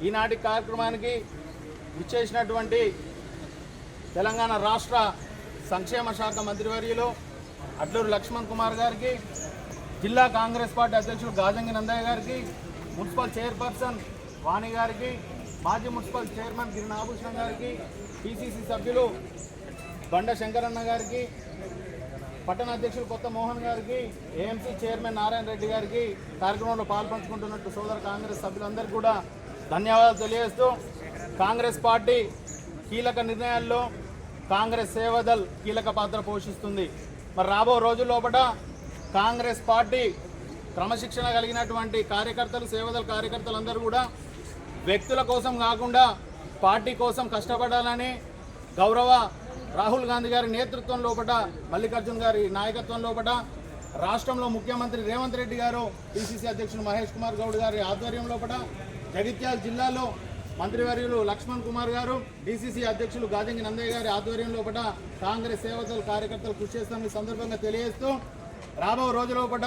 ఈనాటి కార్యక్రమానికి విచ్చేసినటువంటి తెలంగాణ రాష్ట్ర సంక్షేమ శాఖ మంత్రివర్యులు అడ్లూరు లక్ష్మణ్ కుమార్ గారికి, జిల్లా కాంగ్రెస్ పార్టీ అధ్యక్షులు గాజంగి నందయ్య గారికి, మున్సిపల్ చైర్పర్సన్ వాణి గారికి, మాజీ మున్సిపల్ చైర్మన్ గిరి నాగభూషణం గారికి, పిసిసి సభ్యులు బండ శంకరన్న గారికి, పట్టణ అధ్యక్షులు కొత్త మోహన్ గారికి, ఏఎంసీ చైర్మన్ నారాయణ రెడ్డి గారికి, కార్యక్రమంలో పాల్పంచుకుంటున్నట్టు సోదర కాంగ్రెస్ సభ్యులందరికీ కూడా ధన్యవాదాలు తెలియజేస్తూ, కాంగ్రెస్ పార్టీ కీలక నిర్ణయాల్లో కాంగ్రెస్ సేవదల్ కీలక పాత్ర పోషిస్తుంది. మరి రాబో రోజుల్లోపట కాంగ్రెస్ పార్టీ క్రమశిక్షణ కలిగినటువంటి కార్యకర్తలు, సేవదల్ కార్యకర్తలందరూ కూడా వ్యక్తుల కోసం కాకుండా పార్టీ కోసం కష్టపడాలని గౌరవ రాహుల్ గాంధీ గారి నేతృత్వం లోపట, మల్లికార్జున్ గారి నాయకత్వం లోపట, రాష్ట్రంలో ముఖ్యమంత్రి రేవంత్ రెడ్డి గారు, పిసిసి అధ్యక్షులు మహేష్ కుమార్ గౌడ్ గారి ఆధ్వర్యం లోపట, జగిత్యాల జిల్లాలో మంత్రివర్యులు లక్ష్మణ్ కుమార్ గారు, డిసిసి అధ్యక్షులు గాజంగి నందయ్య గారి ఆధ్వర్యం లోపట కాంగ్రెస్ సేవదల్ కార్యకర్తలు కృషి చేస్తామని సందర్భంగా తెలియజేస్తూ, రాబో రోజులోపట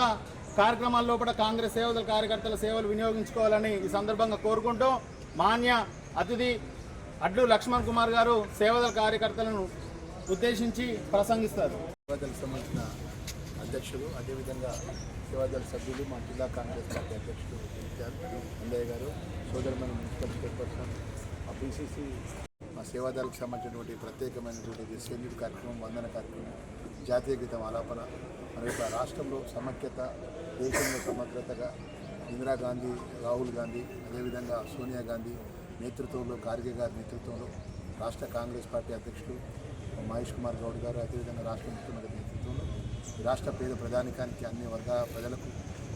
కార్యక్రమాల లోపల కాంగ్రెస్ సేవదల్ కార్యకర్తల సేవలు వినియోగించుకోవాలని ఈ సందర్భంగా కోరుకుంటూ, మాన్య అతిథి అడ్లూరు లక్ష్మణ్ కుమార్ గారు సేవదల్ కార్యకర్తలను ఉద్దేశించి ప్రసంగిస్తారు. సేవాదళకు సంబంధించిన అధ్యక్షులు, అదేవిధంగా సేవాదళ సభ్యులు, మా జిల్లా కాంగ్రెస్ పార్టీ అధ్యక్షులు నందయ్య గారు, సోదరుమైన మున్సిపల్ చైర్పర్సన్, మా పిసిసి, మా సేవాదళకు సంబంధించినటువంటి ప్రత్యేకమైనటువంటి సేంద్రీయ కార్యక్రమం, వందన కార్యక్రమం, జాతీయ గీతం ఆలాపన, మరి రాష్ట్రంలో సమైక్యత, దేశంలో సమగ్రతగా ఇందిరాగాంధీ, రాహుల్ గాంధీ, అదేవిధంగా సోనియా గాంధీ నేతృత్వంలో, ఖార్గే గారి నేతృత్వంలో రాష్ట్ర కాంగ్రెస్ పార్టీ అధ్యక్షులు మహేష్ కుమార్ గౌడ్ గారు, అదేవిధంగా రాష్ట్ర ముఖ్యమంత్రి నేతృత్వంలో రాష్ట్ర పేద ప్రజానికానికి అన్ని వర్గాల ప్రజలకు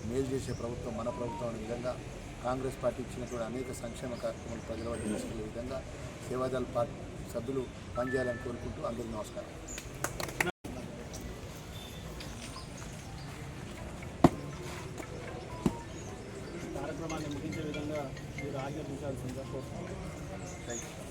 మేలు చేసే ప్రభుత్వం మన ప్రభుత్వం అనే విధంగా కాంగ్రెస్ పార్టీ ఇచ్చినటువంటి అనేక సంక్షేమ కార్యక్రమాలు ప్రజల వద్ద తీసుకెళ్లే విధంగా సేవాదళ పార్టీ సభ్యులు పనిచేయాలని కోరుకుంటూ అందరికీ నమస్కారం. కార్యక్రమాన్ని ముగించే విధంగా మీరు ఆజ్ఞాపించాల్సిందిగా కోరుతున్నాను. Thank you.